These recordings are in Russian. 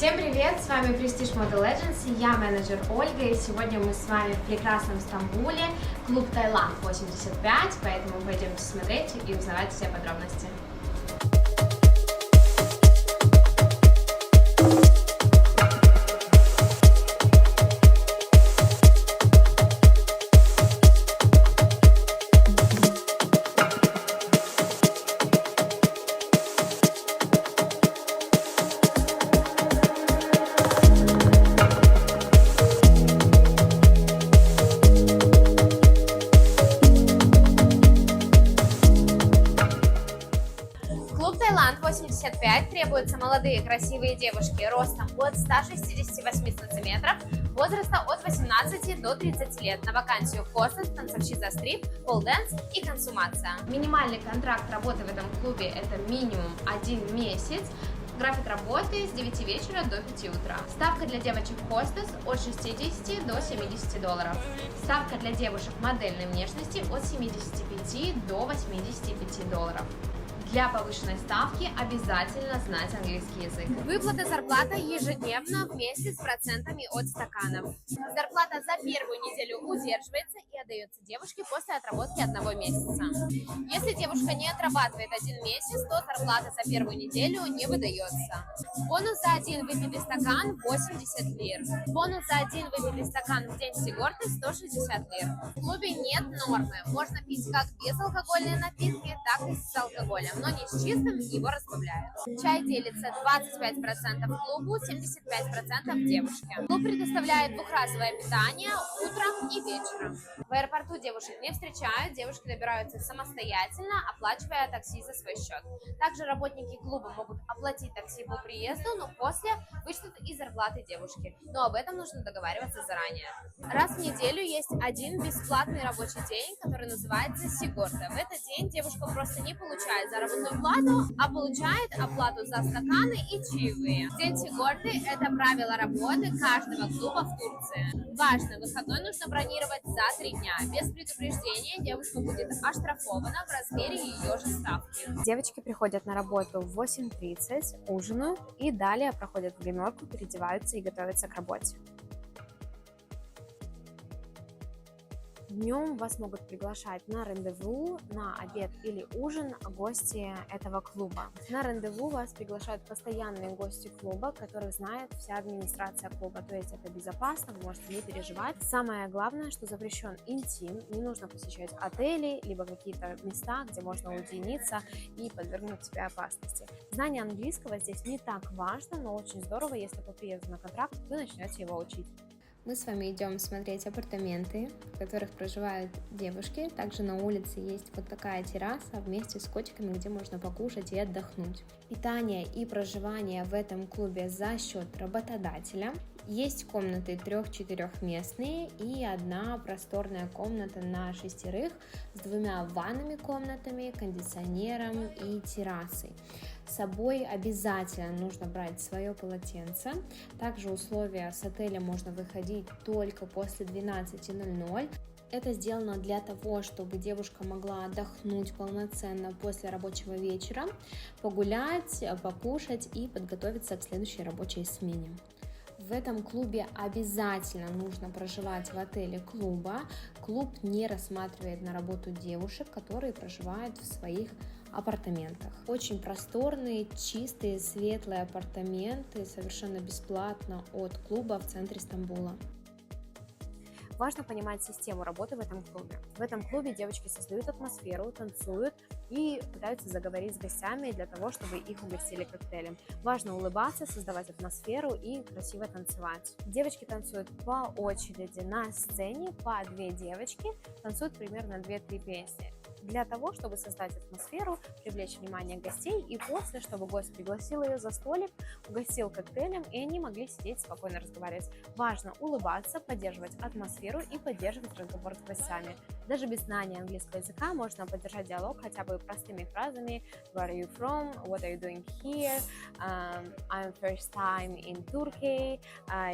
Всем привет, с вами Prestige Model Agency, я менеджер Ольга, и сегодня мы с вами в прекрасном Стамбуле, клуб Таиланд 85, поэтому пойдемте смотреть и узнавать все подробности. Клуб Таиланд 85 требуются молодые красивые девушки ростом от 168 сантиметров, возраста от 18 до 30 лет, на вакансию хостес, танцовщица стрип, полденс и консумация. Минимальный контракт работы в этом клубе это минимум 1 месяц. График работы с 9 вечера до 5 утра. Ставка для девочек хостес от 60 до 70 долларов. Ставка для девушек модельной внешности от 75 до 85 долларов. Для повышенной ставки обязательно знать английский язык. Выплата зарплаты ежедневно вместе с процентами от стаканов. Зарплата за первую неделю удерживается и отдается девушке после отработки 1 месяца. Если девушка не отрабатывает 1 месяц, то зарплата за первую неделю не выдается. Бонус за 1 выпитый стакан 80 лир. Бонус за 1 выпитый стакан в день сигорты 160 лир. В клубе нет нормы. Можно пить как безалкогольные напитки, так и с алкоголем, но не с чистым, его разбавляют. Чай делится 25% клубу, 75% девушке. Клуб предоставляет двухразовое питание утром и вечером. В аэропорту девушек не встречают, девушки добираются самостоятельно, оплачивая такси за свой счет. Также работники клуба могут оплатить такси по приезду, но после вычтут из зарплаты девушки. Но об этом нужно договариваться заранее. Раз в неделю есть один бесплатный рабочий день, который называется сигорта. В этот день девушка просто не получает заработную плату, а получает оплату за стаканы и чаевые. День сигорты – это правило работы каждого клуба в Турции. Важно, выходной нужно бронировать за 3 дня. Без предупреждения девушка будет оштрафована в размере ее же ставки. Девочки приходят на работу в 8:30, ужинают и далее проходят гримерку, переодеваются и готовятся к работе. Днем вас могут приглашать на рандеву, на обед или ужин гости этого клуба. На рандеву вас приглашают постоянные гости клуба, которых знает вся администрация клуба, то есть это безопасно, вы можете не переживать. Самое главное, что запрещен интим, не нужно посещать отели, либо какие-то места, где можно уединиться и подвергнуть себя опасности. Знание английского здесь не так важно, но очень здорово, если по приезду на контракт вы начнете его учить. Мы с вами идем смотреть апартаменты, в которых проживают девушки. Также на улице есть вот такая терраса вместе с котиками, где можно покушать и отдохнуть. Питание и проживание в этом клубе за счет работодателя. Есть комнаты 3-4-местные и одна просторная комната на 6 с 2 ванными комнатами, кондиционером и террасой. С собой обязательно нужно брать свое полотенце. Также условия с отеля можно выходить только после 12:00. Это сделано для того, чтобы девушка могла отдохнуть полноценно после рабочего вечера, погулять, покушать и подготовиться к следующей рабочей смене. В этом клубе обязательно нужно проживать в отеле клуба. Клуб не рассматривает на работу девушек, которые проживают в своих апартаментах. Очень просторные, чистые, светлые апартаменты, совершенно бесплатно от клуба в центре Стамбула. Важно понимать систему работы в этом клубе. В этом клубе девочки создают атмосферу, танцуют и пытаются заговорить с гостями для того, чтобы их угостили коктейлем. Важно улыбаться, создавать атмосферу и красиво танцевать. Девочки танцуют по очереди на сцене, по 2 девочки, танцуют примерно 2-3 песни. Для того, чтобы создать атмосферу, привлечь внимание гостей и после, чтобы гость пригласил ее за столик, угостил коктейлем и они могли сидеть спокойно разговаривать. Важно улыбаться, поддерживать атмосферу и поддерживать разговор с гостями. Даже без знания английского языка можно поддержать диалог хотя бы простыми фразами: Where are you from? What are you doing here? I'm first time in Turkey.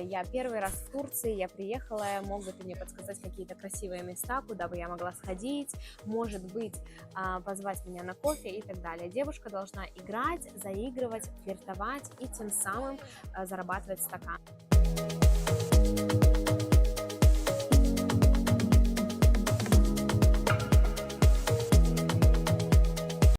Я первый раз в Турции, я приехала. Мог бы ты мне подсказать какие-то красивые места, куда бы я могла сходить? Может быть, быть, позвать меня на кофе и так далее. Девушка должна играть, заигрывать, флиртовать и тем самым зарабатывать стакан.